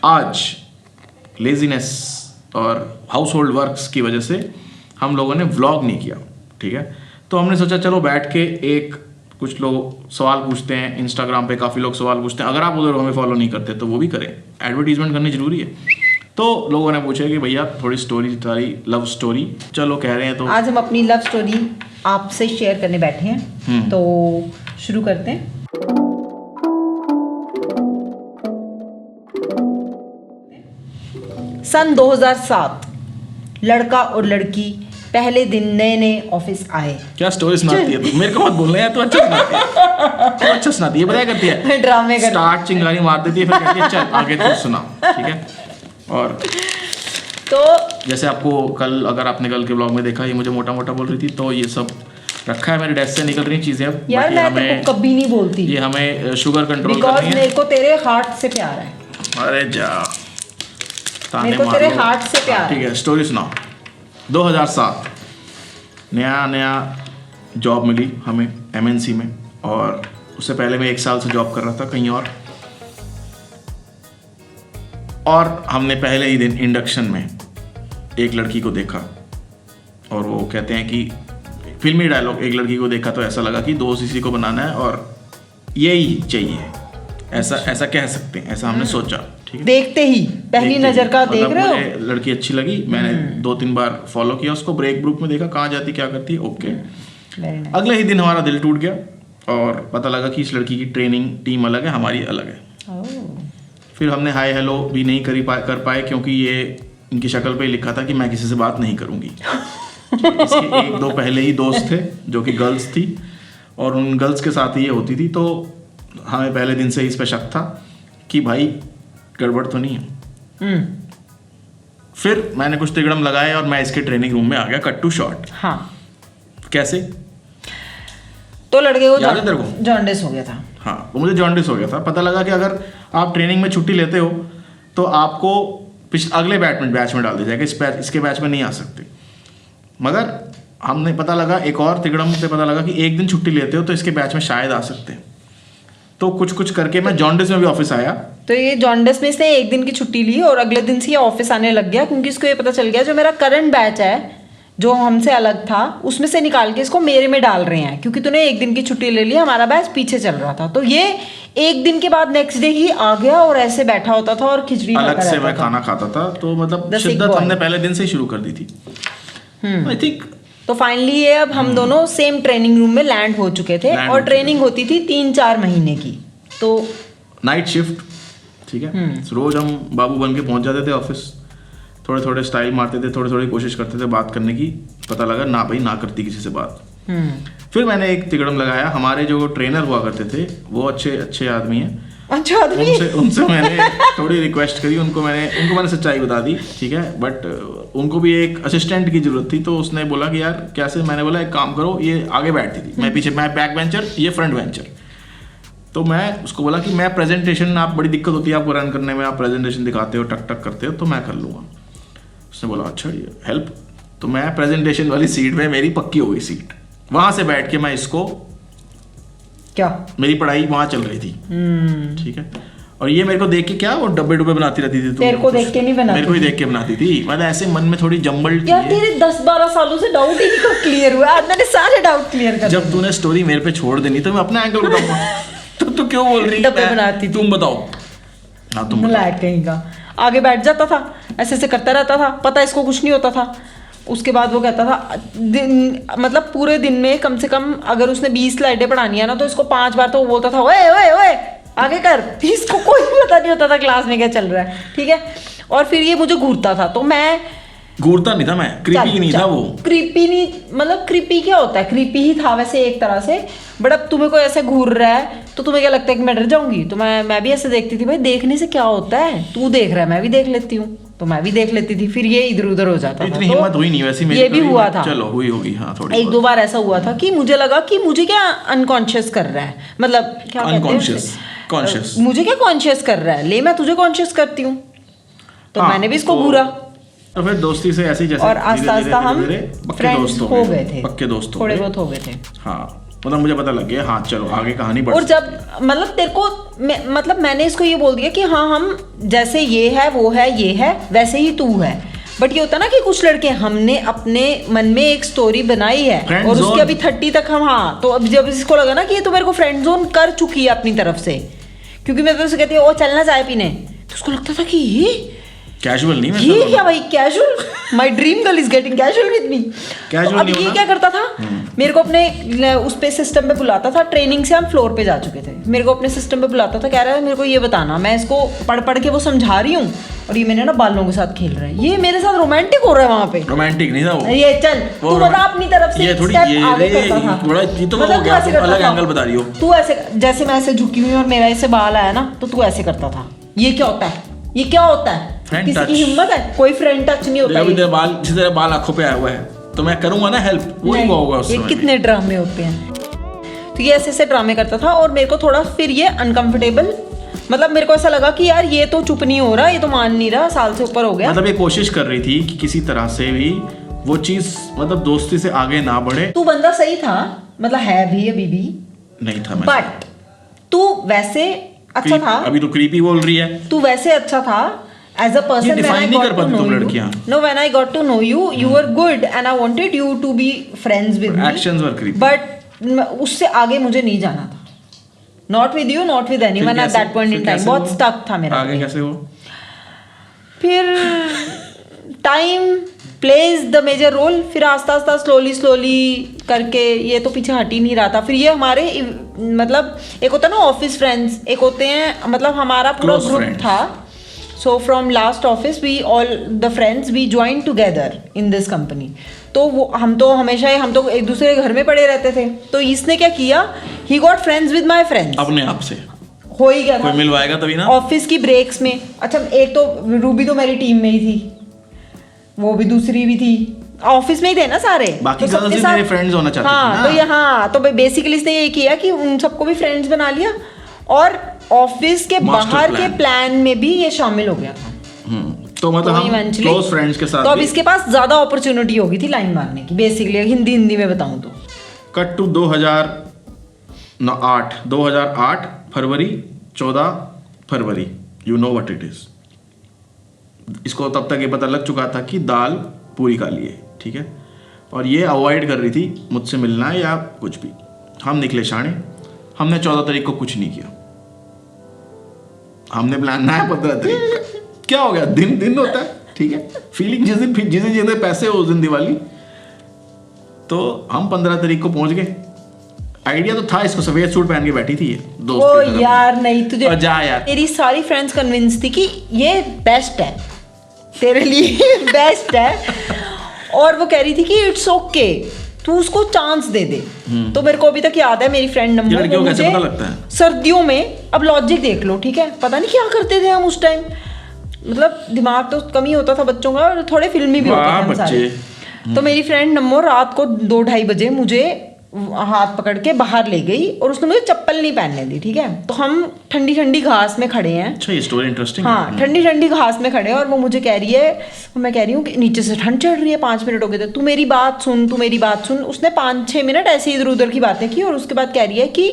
आज लेजीनेस और house hold works की वजह से हम लोगों ने व्लॉग नहीं किया, ठीक है। तो हमने सोचा चलो बैठ के कुछ लोग सवाल पूछते हैं, इंस्टाग्राम पे काफ़ी लोग सवाल पूछते हैं, अगर आप उधर हमें फॉलो नहीं करते तो वो भी करें, एडवर्टीजमेंट करनी जरूरी है। तो लोगों ने पूछा कि भैया थोड़ी स्टोरी, तुम्हारी लव स्टोरी, चलो कह रहे हैं तो आज हम अपनी लव स्टोरी आपसे शेयर करने बैठे हैं। तो शुरू करते हैं। सन 2007, लड़का और लड़की पहले दिन नए नए ऑफिस आए। क्या स्टोरी सुनाती है तू? मेरे को मत बोलना है, तो अच्छा सुनाती है, तो अच्छा सुनाती है, बताया करती है ड्रामे कर स्टार्ट चिंगारी मार देती है, फिर कहती है चल आगे तू सुना, ठीक है। और तो जैसे आपको कल, अगर आपने कल के ब्लॉग में देखा, ये मुझे मोटा मोटा बोल रही थी, तो ये सब रखा है मेरे डेस्क से निकल रही चीजें अब। यार मैं तेरे को कभी नहीं बोलती, ये हमें शुगर कंट्रोल बिकॉज करनी है। मेरे को तेरे हार्ट से प्यार है। अरे जा, मेरे को तेरे हार्ट से प्यार है। ठीक है, स्टोरी सुनाओ। 2007 नया जॉब मिली हमें MNC में, और उससे पहले मैं 1 साल से जॉब कर रहा था कहीं और हमने पहले ही दिन इंडक्शन में एक लड़की को देखा, और वो कहते हैं कि फिल्मी डायलॉग, एक लड़की को देखा तो ऐसा लगा कि दोस्त इसी को बनाना है और यही चाहिए, ऐसा कह सकते हैं, ऐसा हमने सोचा, ठीक है। देखते ही पहली नजर का देख रहे हो, मुझे लड़की अच्छी लगी, मैंने 2-3 बार फॉलो किया उसको, ब्रेक ग्रुप में देखा कहाँ जाती क्या करती है, ओके। अगले ही दिन हमारा दिल टूट गया और पता लगा कि इस लड़की की ट्रेनिंग टीम अलग है, हमारी अलग है। फिर हमने हाय हेलो भी नहीं कर पाए क्योंकि ये इनकी शक्ल पे ही लिखा था कि मैं किसी से बात नहीं करूंगी। इसके 1-2 पहले ही दोस्त थे जो कि गर्ल्स थी, और उन गर्ल्स के साथ ही ये होती थी, तो हमें पहले दिन से ही इस पे शक था कि भाई गड़बड़ तो नहीं है। फिर मैंने कुछ तिगड़म लगाए और मैं इसके ट्रेनिंग रूम में आ गया, कट टू शॉर्ट। हाँ, कैसे? तो लड़के को याद है तेरे को? जॉन्डिस हो गया था। हाँ, वो मुझे जॉन्डिस हो गया था। पता लगा कि अगर आप ट्रेनिंग में छुट्टी लेते हो तो आपको अगले बैच में डाल दिया जाएगा, इसके बैच में नहीं आ सकते। मगर हमने पता लगा, एक और तिगड़म से पता लगा कि एक दिन छुट्टी लेते हो तो इसके बैच में शायद आ सकते हैं। तो कुछ करके मैं जॉन्डिस में भी ऑफिस आया। तो ये जॉन्डिस में इसने एक दिन की छुट्टी ली और अगले दिन से ये ऑफिस आने लग गया, क्योंकि इसको ये पता चल गया जो मेरा करंट बैच है, जो हमसे अलग था, उसमें से निकाल के इसको मेरे में डाल रहे हैं, क्योंकि तूने एक दिन की छुट्टी ले ली, हमारा बैच पीछे चल रहा था। तो ये एक दिन के बाद नेक्स्ट डे ही आ गया और ऐसे बैठा होता था और खिचड़ी अलग से मैं खाना खाता था। तो मतलब शिद्दत हमने पहले दिन से ही शुरू कर दी थी, आई थिंक। तो फाइनली ये अब हम दोनों सेम ट्रेनिंग रूम में लैंड हो चुके थे, और ट्रेनिंग होती थी 3-4 महीने की। तो नाइट शिफ्ट, ठीक है। रोज हम बाबू बन के पहुंच जाते थे ऑफिस, थोड़े स्टाइल मारते थे, थोड़ी कोशिश करते थे बात करने की। पता लगा ना भाई ना करती किसी से बात। फिर मैंने एक तिगड़म लगाया, हमारे जो ट्रेनर हुआ करते थे वो अच्छे आदमी हैं, अच्छा आदमी, उनसे मैंने थोड़ी रिक्वेस्ट करी, उनको मैंने सच्चाई बता दी, ठीक है। बट उनको भी एक असिस्टेंट की जरूरत थी, तो उसने बोला कि यार कैसे? मैंने बोला एक काम करो, ये आगे बैठती थी, मैं पीछे, मैं बैक बेंचर, ये फ्रंट बेंचर। तो मैं उसको बोला कि मैं प्रेजेंटेशन, आप बड़ी दिक्कत होती है आपको रन करने में, आप प्रेजेंटेशन दिखाते हो, टक करते हो, तो मैं कर लूँगा। उसने बोला अच्छा ये हेल्प। तो मैं प्रेजेंटेशन वाली सीट में, मेरी पक्की हो गई सीट, वहां से बैठ के मैं इसको, क्या मेरी पढ़ाई वहां चल रही थी, ठीक है। और ये मेरे को देख के क्या वो डब्बे बनाती रहती थी। तेरे को देख के नहीं बनाती, मेरे को ही देख के बनाती थी। मतलब ऐसे मन में थोड़ी जंबल यार, तेरे 10-12 सालों से डाउट ही नहीं कब क्लियर हुआ। आज मैंने सारे डाउट क्लियर कर। जब तूने स्टोरी मेरे पे छोड़ देनी तो मैं अपना एंगल बताऊंगा। तो तू क्यों बोल रही है डब्बे बनाती थी? तुम बताओ। हाँ तुम लायक कहीं का, आगे बैठ जाता था, ऐसे करता रहता था, पता इसको कुछ नहीं होता था। उसके बाद वो कहता था मतलब पूरे दिन में कम से कम अगर उसने 20 स्लाइडें पढ़ानी है ना, तो इसको 5 बार तो वो बोलता था ओए ओए ओए आगे कर। इसको कोई पता नहीं होता था क्लास में क्या चल रहा है, ठीक है। और फिर ये मुझे घूरता था, तो मैं घूरता नहीं था, मैं क्रीपी नहीं था। वो क्रीपी नहीं, मतलब क्रीपी क्या होता है? क्रीपी ही था वैसे एक तरह से। बट अब तुम्हें कोई ऐसे घूर रहा है तो तुम्हें क्या लगता है कि मैं डर जाऊंगी? तो मैं भी ऐसे देखती थी, भाई देखने से क्या होता है, तू देख रहा है मैं भी देख लेती हूँ, तो मैं भी देख लेती थी। फिर ये इधर उधर हो जाता था। इतनी हिम्मत हुई नहीं वैसे मेरी, ये भी हुआ था, चलो हुई होगी हाँ थोड़ी। 1-2 बार ऐसा हुआ था कि मुझे लगा कि मुझे क्या अनकॉन्शियस कर रहा है, मतलब क्या कॉन्शियस, मुझे क्या कॉन्शियस कर रहा है, ले मैं तुझे कॉन्शियस करती हूँ। तो मैंने भी इसको घूरा, तो फिर दोस्ती से ऐसी जैसे और आस्ता आस्ता हम फ्रेंड्स हो गए थे, पक्के दोस्त थोड़े बहुत हो गए थे। हाँ, मतलब मुझे पता लग गया, हाँ चलो आगे कहानी बढ़। और जब मतलब तेरे को मतलब मैंने इसको ये बोल दिया कि हाँ हम जैसे ये है वो है ये है वैसे ही तू है, बट ये होता ना कि कुछ लड़के हमने अपने मन में एक स्टोरी बनाई है Friend और उसके zone। अभी 30 तक हम, हाँ तो अब जब इसको लगा ना कि ये तो मेरे को फ्रेंड जोन कर चुकी है अपनी तरफ से, क्योंकि मैं तो उसे कहती हूँ ओ चलना चाय पीने, तो उसको लगता था कि ये कैजुअल नहीं, मैं ये क्या भाई casual, my dream girl is getting casual with me. Casual अब नहीं ये होना। क्या करता था, मेरे को अपने उस पे सिस्टम पे बुलाता था, ट्रेनिंग से हम फ्लोर पे जा चुके थे, मेरे को अपने सिस्टम पे बुलाता था, कह रहा है मेरे को ये बताना, मैं इसको पढ़ पढ़ के वो समझा रही हूँ और ये मैंने ना बालों के साथ खेल रहा है, ये मेरे साथ रोमांटिक हो रहा है वहाँ पे। रोमांटिक नहीं था वो, ये चल तू बता अपनी तरफ से ये थोड़ी step ये आगे रे, करता था। थोड़ा ये तो मतलब हो तू गया, ऐसे तुम करता अलग था। एंगल बता रही हो। तू ऐसे जैसे मैं ऐसे झुकी हुई और मेरा ऐसे बाल आया ना तो तू ऐसे करता था, ये क्या होता है, ये क्या होता है, Friend किसी touch। की हिम्मत है, कोई फ्रेंड टच नहीं होता अभी ये। तेरे बाल, जिस तरह बाल आंखों पे आया हुआ है तो मैं करूंगा ना हेल्प, वही नहीं, हुआ होगा उस ये समय। कितने ड्रामे होते हैं। तो ये ऐसे ऐसे ड्रामे करता था और मेरे को थोड़ा फिर ये अनकंफर्टेबल, मतलब मेरे को ऐसा लगा कि यार ये तो चुप नहीं हो रहा, ये तो मान नहीं रहा, साल से ऊपर हो गया। मतलब ये कोशिश कर रही थी कि किसी तरह से भी वो चीज मतलब दोस्ती से आगे ना बढ़े। तू बंदा सही था, मतलब है भी अभी भी, नहीं था मैं, बट तू वैसे अच्छा था, अभी तो क्रीपी बोल रही है। तू वैसे अच्छा था एज अ पर्सन। define नहीं कर पाती तुम लड़कियां। No when I got to know you, you were good and I wanted you to be friends with me, Actions were creepy। But उससे आगे मुझे नहीं जाना था, not with you, not with anyone at that point in time. बहुत stuck था मेरा। आगे कैसे हो? फिर time plays the major role, फिर आस्ता आस्ता स्लोली करके ये तो पीछे हट ही नहीं रहा था। फिर ये हमारे मतलब एक होता है ना ऑफिस फ्रेंड्स, एक होते हैं मतलब हमारा पूरा Close ग्रुप friends। था। So from last office we all the friends we join together in this company. तो वो हम तो हमेशा ही हम तो एक दूसरे के घर में पड़े रहते थे, तो इसने क्या किया, he got friends with my friends. अपने आप से हो ही गया कोई था मिलवाएगा तभी ना। ऑफिस की ब्रेक्स में। अच्छा एक तो रूबी तो मेरी टीम में ही थी, वो भी दूसरी भी थी, ऑफिस में ही थे ना सारे, बाकी तो गर्ल्स सबके भी साथ मेरे फ्रेंड्स होना चाहती हाँ थी तो ना। ये हाँ तो बेसिकली इसने ये किया कि उन सबको भी फ्रेंड्स बना लिया और ऑफिस के Master बाहर के plan। प्लान में भी ये शामिल हो गया था। तो मतलब हम eventually- क्लोज फ्रेंड्स के साथ तो अब भी। इसके पास ज्यादा अपॉर्चुनिटी होगी थी लाइन मारने की, बेसिकली हिंदी में बताऊं तो। कट टू 2008 फरवरी 14 फरवरी, you know what it is. इसको तब तक ये पता लग चुका था कि दाल पूरी काली है, ठीक है, और ये अवॉइड कर रही थी मुझसे मिलना या कुछ भी। हम निकले शाणे, हमने 14 तारीख को कुछ नहीं किया, हमने प्लान ना है 15 तारीख। क्या हो गया, दिन होता है, ठीक है, फीलिंग जिस दिन पैसे हो उस दिन दिवाली। तो हम 15 तारीख को पहुंच गए। आइडिया तो था, इसको सफेद सूट पहन के बैठी थी ये दोस्त ओ की तरफ। यार नहीं तुझे और जा यार, मेरी सारी फ्रेंड्स कन्विंस थी कि ये बेस्ट है तेरे लिए बेस्ट है, और वो कह रही थी कि इट्स ओके तू उसको चांस दे दे। तो मेरे को अभी तक याद है मेरी फ्रेंड ये लड़कियों को कैसे मुझे पता लगता है? सर्दियों में, अब लॉजिक देख लो, ठीक है, पता नहीं क्या करते थे हम उस टाइम, मतलब दिमाग तो कम ही होता था बच्चों का और थोड़े फिल्मी भी होते थे वाह हम सारे। तो मेरी फ्रेंड नम्मो रात को 2-2:30 बजे मुझे हाथ पकड़ के बाहर ले गई और उसने मुझे चप्पल नहीं पहनने दी, ठीक है। तो हम ठंडी ठंडी घास में खड़े हैं। अच्छा ये स्टोरी इंटरेस्टिंग हाँ ठंडी ठंडी घास में खड़े हैं और वो मुझे कह रही है, मैं कह रही हूँ कि नीचे से ठंड चढ़ रही है, 5 मिनट हो गए थे, तू मेरी बात सुन, तू मेरी बात सुन। उसने 5-6 मिनट ऐसे इधर उधर की बातें की और उसके बाद कह रही है कि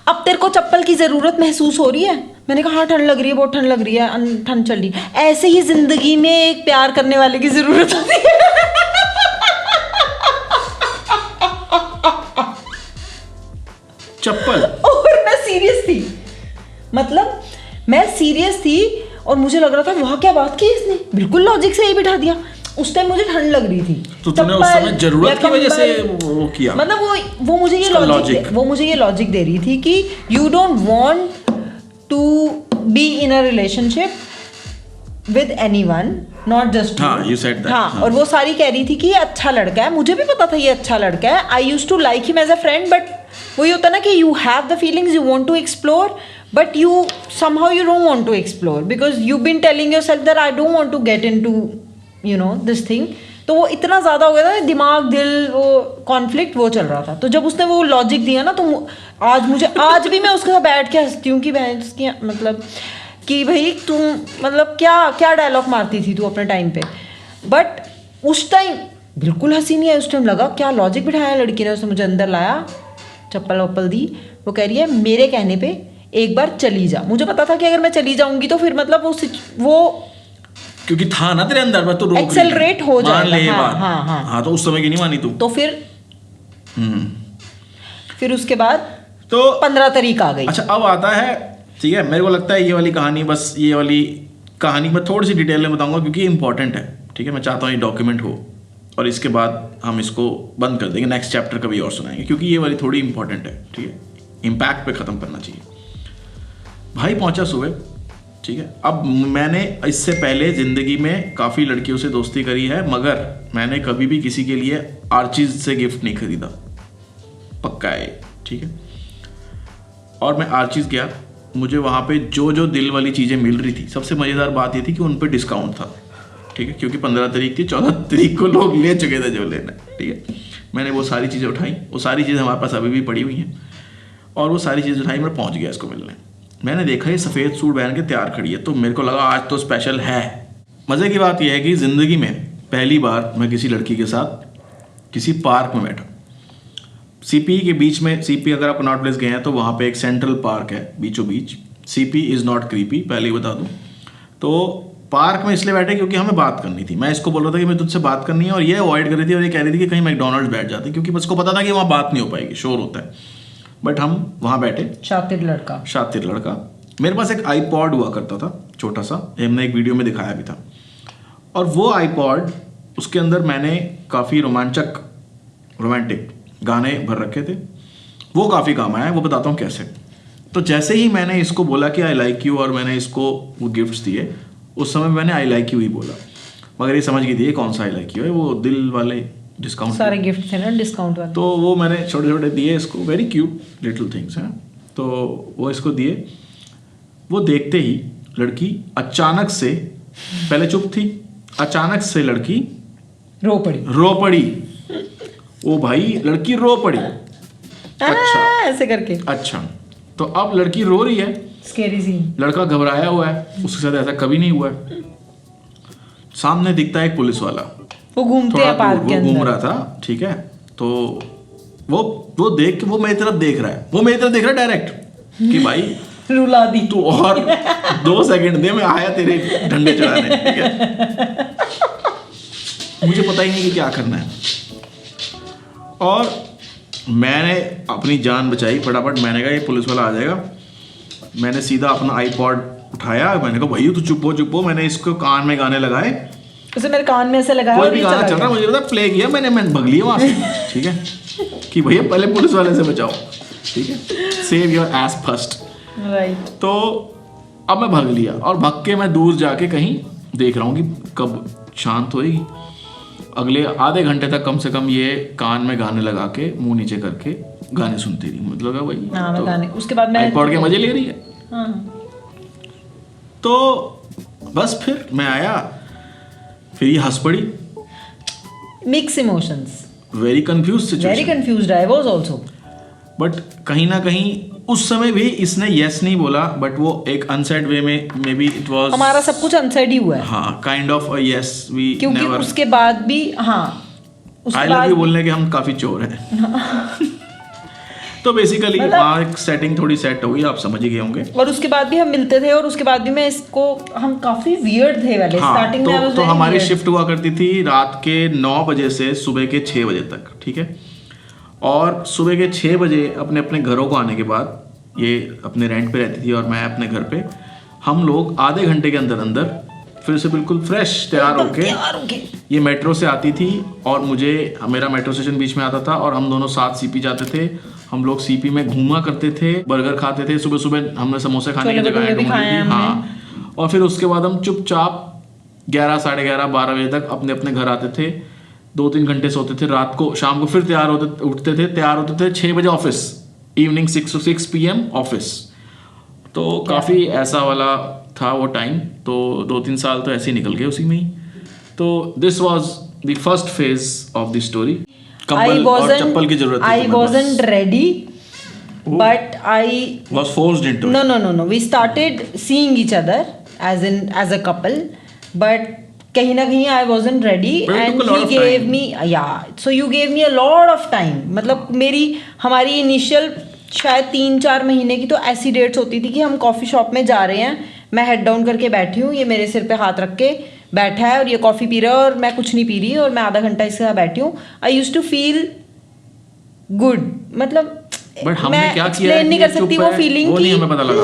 अब तेरे को चप्पल की जरूरत महसूस हो रही है। मैंने कहा हाँ ठंड लग रही है, बहुत ठंड लग रही है, ठंड चल रही है। ऐसे ही जिंदगी में एक प्यार करने वाले की जरूरत होती है। चप्पल। और मैं सीरियस थी, मतलब मैं सीरियस थी और मुझे लग रहा था वहाँ क्या बात की इसने, बिल्कुल लॉजिक से ही बिठा दिया। उस टाइम मुझे ठंड लग रही थी, तो तूने उस चप्पल समय जरूरत की या वजह से कंबल, वो किया, मतलब वो मुझे ये लॉजिक दे रही थी कि you don't want to be in a relationship with anyone, not just हाँ, you said that, हाँ, हाँ। और वो सारी कह रही थी कि ये अच्छा लड़का है, मुझे भी पता था ये अच्छा लड़का है। I used to like him as a friend, but वही होता ना कि you have the feelings, you want to explore, but you somehow you don't want to explore because you've been telling yourself that I don't want to get into you know this thing। तो वो इतना ज़्यादा हो गया था, दिमाग दिल वो कॉन्फ्लिक्ट वो चल रहा था। तो जब उसने वो लॉजिक दिया ना, तो आज भी मैं उसके साथ बैठ के हंसती हूँ कि बहन की मतलब कि भाई तुम मतलब क्या क्या डायलॉग मारती थी तू अपने टाइम पे। बट उस टाइम बिल्कुल हंसी नहीं आई उस टाइम। लगा क्या लॉजिक बिठाया लड़की ने, उसने मुझे अंदर लाया, चप्पल वप्पल दी। वो कह रही है मेरे कहने पे एक बार चली जा। मुझे पता था कि अगर मैं चली जाऊंगी तो फिर मतलब वो क्योंकि था ना तेरे अंदर, बस तो रोक एक्सेलरेट हो जाएगा। मान ले ये बात। हाँ। हाँ तो उस समय की नहीं मानी तू। तो फिर उसके बाद तो 15 तारीख आ गई। अच्छा अब आता है, ठीक है, मेरे को लगता है ये वाली कहानी, बस ये वाली कहानी मैं थोड़ी सी डिटेल में बताऊंगा क्योंकि ये इंपॉर्टेंट है, ठीक है। मैं चाहता हूँ ये डॉक्यूमेंट हो और इसके बाद हम इसको बंद कर देंगे, नेक्स्ट चैप्टर कभी और सुनाएंगे क्योंकि ये वाली थोड़ी इंपॉर्टेंट है, ठीक है। इम्पैक्ट पे ख़त्म करना चाहिए। भाई पहुंचा सुबह, ठीक है। अब मैंने इससे पहले ज़िंदगी में काफ़ी लड़कियों से दोस्ती करी है, मगर मैंने कभी भी किसी के लिए आर्चीज़ से गिफ्ट नहीं खरीदा, पक्का है, ठीक है। और मैं आर्चीज़ गया, मुझे वहाँ पे जो जो दिल वाली चीज़ें मिल रही थी, सबसे मज़ेदार बात ये थी कि उन पे डिस्काउंट था, ठीक है, क्योंकि 15 तारीख थी, 14 तारीख को लोग ले चुके थे जो लेना, ठीक है। मैंने वो सारी चीज़ें उठाई, वो सारी चीज़ें हमारे पास अभी भी पड़ी हुई हैं, और वो सारी चीज़ें उठाई, मैं पहुँच गया इसको मिलने। मैंने देखा ये सफ़ेद सूट पहन के तैयार खड़ी है, तो मेरे को लगा आज तो स्पेशल है। मज़े की बात यह है कि ज़िंदगी में पहली बार मैं किसी लड़की के साथ किसी पार्क में बैठा, सीपी के बीच में। सीपी अगर आप कनॉट प्लेस गए हैं तो वहाँ पे एक सेंट्रल पार्क है बीचों बीच। सीपी इज़ नॉट क्रीपी, पहले ही बता दूँ। तो पार्क में इसलिए बैठे क्योंकि हमें बात करनी थी। मैं इसको बोल रहा था कि मैं तुझसे बात करनी है, और ये अवॉइड कर रही थी, और ये कह रही थी कि कहीं मैकडोनल्ड्स बैठ जाते, क्योंकि बस को पता था कि वहाँ बात नहीं हो पाएगी, शोर होता है। बट हम वहाँ बैठे, शातिर लड़का। मेरे पास एक आईपॉड हुआ करता था छोटा सा, हमने एक वीडियो में दिखाया भी था। और वो आईपॉड, उसके अंदर मैंने काफ़ी रोमांटिक गाने भर रखे थे, वो काफ़ी काम आया, वो बताता हूँ कैसे। तो जैसे ही मैंने इसको बोला कि आई लाइक यू, और मैंने इसको वो गिफ्ट्स दिए, उस समय मैंने आई लाइक यू ही बोला, मगर ये समझ गई थी कौन सा आई लाइक यू है, वो दिल वाले डिस्काउंट, सारे गिफ्ट थे ना डिस्काउंट वाले। तो वो मैंने छोटे छोटे दिए इसको, वेरी क्यूट लिटिल थिंग्स हैं। तो वो इसको दिए। वो देखते ही लड़की अचानक से, पहले चुप थी, अचानक से लड़की रो पड़ी। ओ भाई, लड़की रो पड़ी। अच्छा, ऐसे करके। अच्छा, तो अब लड़की रो रही है, स्कैरी सीन। लड़का घबराया हुआ है, उसके साथ ऐसा कभी नहीं हुआ है। सामने दिखता है एक पुलिस वाला, वो घूमते हैं पार्क के अंदर, घूम रहा था, ठीक है। तो वो देख के वो मेरी तरफ देख रहा है, डायरेक्ट कि भाई रुला दी तू, और 2 सेकंड दे, मैं आया तेरे डंडे चढ़ाने, ठीक है। मुझे पता ही नहीं कि क्या करना है, और मैंने अपनी जान बचाई फटाफट। मैंने कहा ये पुलिस वाला आ जाएगा। मैंने सीधा अपना आईपॉड उठाया, मैंने कहा भैया तू चुप हो। मैंने इसको कान में गाने लगाए, उसे मेरे कान में ऐसे लगाया, कोई भी गाना चल रहा, मुझे पता, प्ले किया मैंने भग लिया वहां से, ठीक है, कि भैया पहले पुलिस वाले से बचाओ, ठीक है, save your S first, right. तो अब मैं भग लिया, और भग के मैं दूर जाके कहीं देख रहा हूँ कि कब शांत होएगी। अगले आधे घंटे तक कम से कम ये कान में गाने लगा के, मुंह नीचे करके गाने सुनती रही। मतलब भाई तो गाने, उसके बाद मैं पढ़ के मजे ले रही है। हाँ। तो बस फिर मैं आया, फिर ये हंस पड़ी। Mix emotions, very confused I was also. But कहीं ना कहीं उस समय भी इसने यस नहीं बोला, बट वो एक अनसेड वे में, मे बी इट वाज, हमारा सब कुछ अनसेड ही हुआ है। हाँ, kind of a yes we, क्योंकि never, उसके बाद भी, हाँ, आई लव यू बोलने के हम काफी चोर हैं। तो बेसिकली वहाँ एक सेटिंग थोड़ी सेट हो गई, आप समझ ही गए होंगे। और उसके बाद भी हम मिलते थे, और उसके बाद भी मैं इसको, हम काफी वियर्ड थे पहले, स्टार्टिंग में। तो हमारी शिफ्ट हुआ करती थी रात के 9 बजे से सुबह के 6 बजे तक, ठीक है। और सुबह के 6 बजे अपने अपने घरों को आने के बाद, ये अपने रेंट पे रहती थी और मैं अपने घर पे, हम लोग आधे घंटे के अंदर अंदर फिर से बिल्कुल फ्रेश तैयार होके ये मेट्रो से आती थी, और मेरा मेट्रो स्टेशन बीच में आता था, और हम दोनों साथ सीपी जाते थे। हम लोग सीपी में घूमा करते थे, बर्गर खाते थे, सुबह सुबह हमने समोसे खाने की जगह ढूंढी थी, हाँ। और फिर उसके बाद हम चुपचाप 11, साढ़े 11, 12 बजे तक अपने अपने घर आते थे, 2-3 घंटे सोते थे, रात को शाम को फिर तैयार होते थे 6 बजे ऑफिस, इवनिंग 6 PM ऑफिस। तो काफ़ी ऐसा वाला था वो टाइम। तो 2-3 साल तो ऐसे ही निकल गए उसी में ही। तो this was the first phase of the story. कंबल और चप्पल की जरूरत थी। I wasn't ready, but I was forced into it. No. We started seeing each other as a couple, but कहीं ना कहीं आई wasn't ready But it and took a lot he of gave time. मी, या so you gave me a lot of time. मतलब हमारी initial शायद 3-4 महीने की तो ऐसी डेट्स होती थी कि हम कॉफ़ी शॉप में जा रहे हैं, मैं हेड डाउन करके बैठी हूँ, ये मेरे सिर पे हाथ रख के बैठा है और ये कॉफ़ी पी रहा है और मैं कुछ नहीं पी रही और मैं आधा घंटा इसके साथ बैठी हूँ. आई यूज टू फील गुड. मतलब बट हमने मैं क्या किया एक्सप्लेन नहीं कर सकती वो फीलिंग वो की. नहीं हमें पता लगा.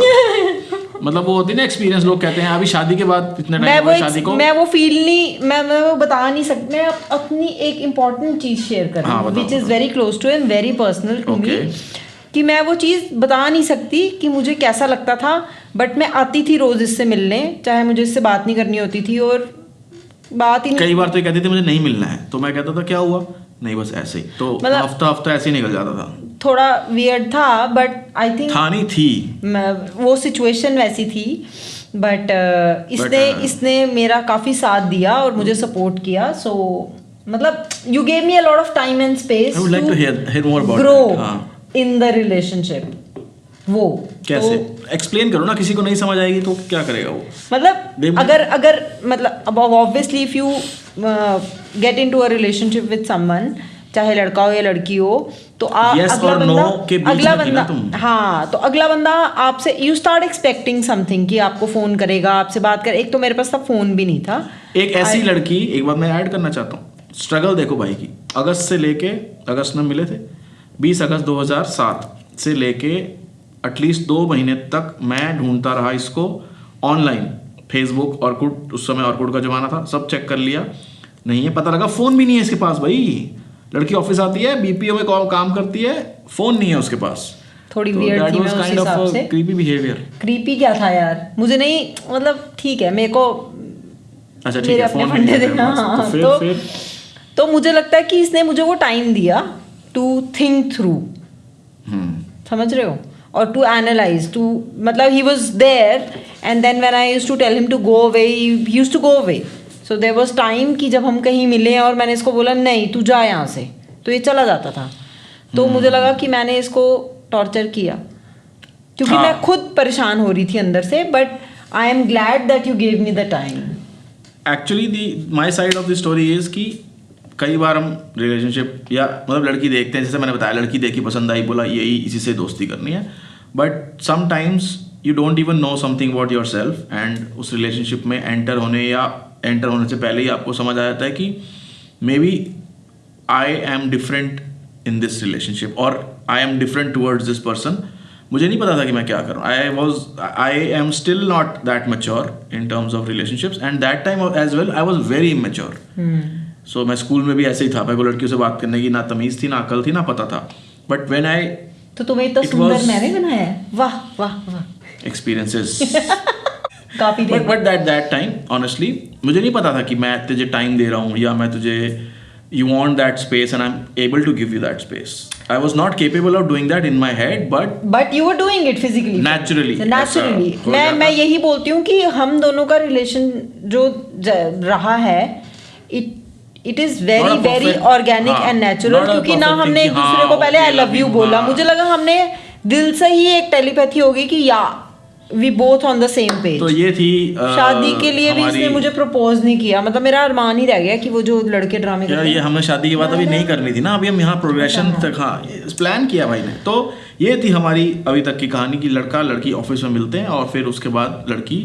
मतलब वो होती है ना एक्सपीरियंस, लोग कहते हैं अभी शादी के बाद इतने टाइम हो शादी को, मैं वो फील नहीं, मैं वो बता नहीं सकती. मैं अपनी एक इम्पॉर्टेंट चीज शेयर कर रही हूँ which is very close to and very personal to me, कि मैं वो चीज़ बता नहीं सकती कि मुझे कैसा लगता था. बट मैं आती थी रोज इससे मिलने, चाहे मुझे इससे बात नहीं करनी होती थी और बात ही. कई बार तो ये कहती थी मुझे नहीं मिलना है, तो मैं कहता था क्या हुआ, नहीं बस ऐसे ही. तो हफ्ता ऐसे ही निकल जाता था. थोड़ा वियर्ड था बट आई थिंक था नहीं थी वो सिचुएशन वैसी थी. बट इसने मेरा काफी साथ दिया और मुझे सपोर्ट किया. सो मतलब you gave me a lot of time and space to grow in the relationship. वो कैसे एक्सप्लेन करो ना, किसी को नहीं समझ आएगी तो क्या करेगा वो. मतलब अगर मतलब अब obviously if you get into a relationship with someone, चाहे लड़का हो या लड़की हो, तो आप अगला बंदा हाँ, तो अगला बंदा आपसे यू स्टार्ट एक्सपेक्टिंग समथिंग कि आपको फोन करेगा, आपसे बात करे. एक तो मेरे पास था फोन भी नहीं था. एक ऐसी लड़की, एक बात मैं ऐड करना चाहता हूँ, स्ट्रगल देखो भाई की. अगस्त में मिले थे, 20 अगस्त 2007 से लेके एटलीस्ट 2 महीने तक मैं ढूंढता रहा इसको ऑनलाइन. फेसबुक, ऑर्कुट, उस समय ऑर्कुट का जमाना था, सब चेक कर लिया, नहीं है. पता लगा फोन भी नहीं है इसके पास. भाई लड़की ऑफिस आती है, बीपीओ में काम करती है, फोन नहीं है उसके पास. थोड़ी वियर्ड थी मैं उस हिसाब से. Creepy behaviour. क्रीपी क्या था यार, मुझे नहीं, मतलब ठीक है मेरे को, अच्छा ठीक है, फोन फंडे देना. तो मुझे लगता है कि इसने मुझे वो टाइम दिया टू थिंक थ्रू, समझ रहे हो, और टू एनालाइज, टू मतलब he was there and then when I used to tell him to go away, he used to go away. So there was time कि जब हम कहीं मिले और मैंने इसको बोला नहीं तू जा यहाँ से, तो ये चला जाता था. तो मुझे लगा कि मैंने इसको टॉर्चर किया क्योंकि मैं खुद परेशान हो रही थी अंदर से. But I am glad that you gave me the time. Actually my side of the story is कि कई बार हम रिलेशनशिप या मतलब लड़की देखते हैं, जैसे मैंने बताया, लड़की देखी पसंद आई, बोला यही इसी से दोस्ती करनी है. But sometimes you don't even know something about your self, and उस रिलेशनशिप में एंटर होने से पहले ही आपको समझ आ जाता है कि maybe I am different in this relationship और I am different towards this person. मुझे नहीं पता था कि मैं क्या करूँ. I am still not that mature in terms of relationships, and that time as well I was very immature. So मैं स्कूल में भी ऐसे ही था, मेरे को लड़कियों से बात करने की ना तमीज़ थी, ना अकल थी, ना पता था. बट व्हेन आई, तो तुम्हें इतना सुंदर मैंने बनाया है, वाह वाह वाह, एक्सपीरियंसेस काफी. बट दैट टाइम ऑनेस्टली मुझे नहीं पता था कि मैं तुझे टाइम दे रहा हूँ या मैं तुझे, you want that space and I'm able to give you that space. I was not capable of doing that in my head, but you were doing it physically, naturally. मैं यही बोलती हूँ कि हम दोनों का रिलेशन जो रहा है, it is very very organic and natural. क्योंकि ना हमने एक दूसरे को पहले आई लव यू बोला, मुझे लगा हमने दिल से ही एक टेलीपैथी हो गई कि या we both on the same page. तो ये थी शादी के लिए भी इसने मुझे प्रपोज नहीं किया. मतलब मेरा अरमान ही रह गया कि वो जो लड़के ड्रामे करते हैं, ये हमें शादी की बात अभी नहीं करनी थी ना, अभी हम यहाँ प्रोग्रेशन तक प्लान किया भाई ने. तो ये थी हमारी अभी तक की कहानी कि लड़का लड़की ऑफिस में मिलते हैं और फिर उसके बाद लड़की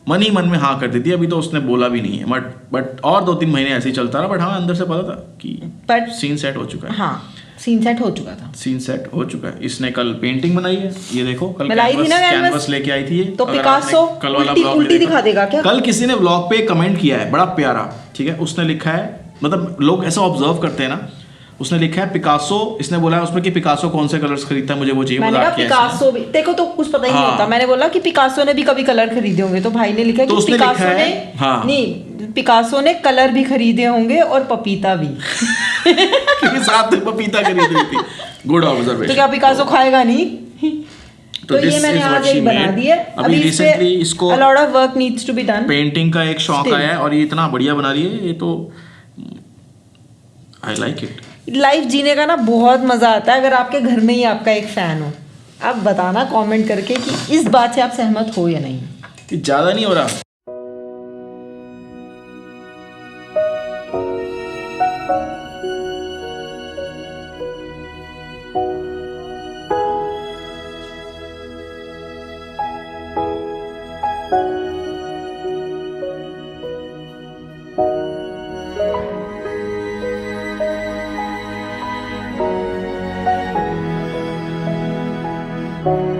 मन ही मन में हाँ कर देती है. अभी तो उसने बोला भी नहीं है, बट और 2-3 महीने ऐसे ही चलता रहा. बट हाँ, अंदर से पता था कि सीन सेट हो चुका है. हाँ, सीन सेट हो चुका था. सीन सेट हो चुका है. इसने कल पेंटिंग बनाई है, ये देखो, कल कैनवस लेके आई थी ये. तो पिकासो कल वाला उल्टी दिखा देगा क्या? कल किसी ने ब्लॉग पे कमेंट किया है बड़ा प्यारा, ठीक है. उसने लिखा है, मतलब लोग ऐसा ऑब्जर्व करते हैं ना, उसने लिखा है पिकासो. इसने बोला है उसमें कि पिकासो कौन से कलर्स खरीदता है, मुझे वो चाहिए. मैंने कहा पिकासो भी देखो तो कुछ पता ही नहीं होता. मैंने बोला कि पिकासो ने भी कभी कलर खरीदे होंगे, तो भाई ने लिखा कि पिकासो ने नहीं, पिकासो ने कलर भी खरीदे होंगे और पपीता भी क्योंकि साथ में पपीता खरीद रही थी. Good observation. तो क्या पिकासो खाएगा नहीं? तो ये मैंने आज एक बना दी है. अभी रिसेंटली इसको a lot of work needs to be done. Painting का एक शौक आया है और ये इतना बढ़िया बना रही है, ये तो आई लाइक इट. लाइफ जीने का ना बहुत मजा आता है अगर आपके घर में ही आपका एक फैन हो. आप बताना कमेंट करके कि इस बात से आप सहमत हो या नहीं. ज्यादा नहीं हो रहा. है।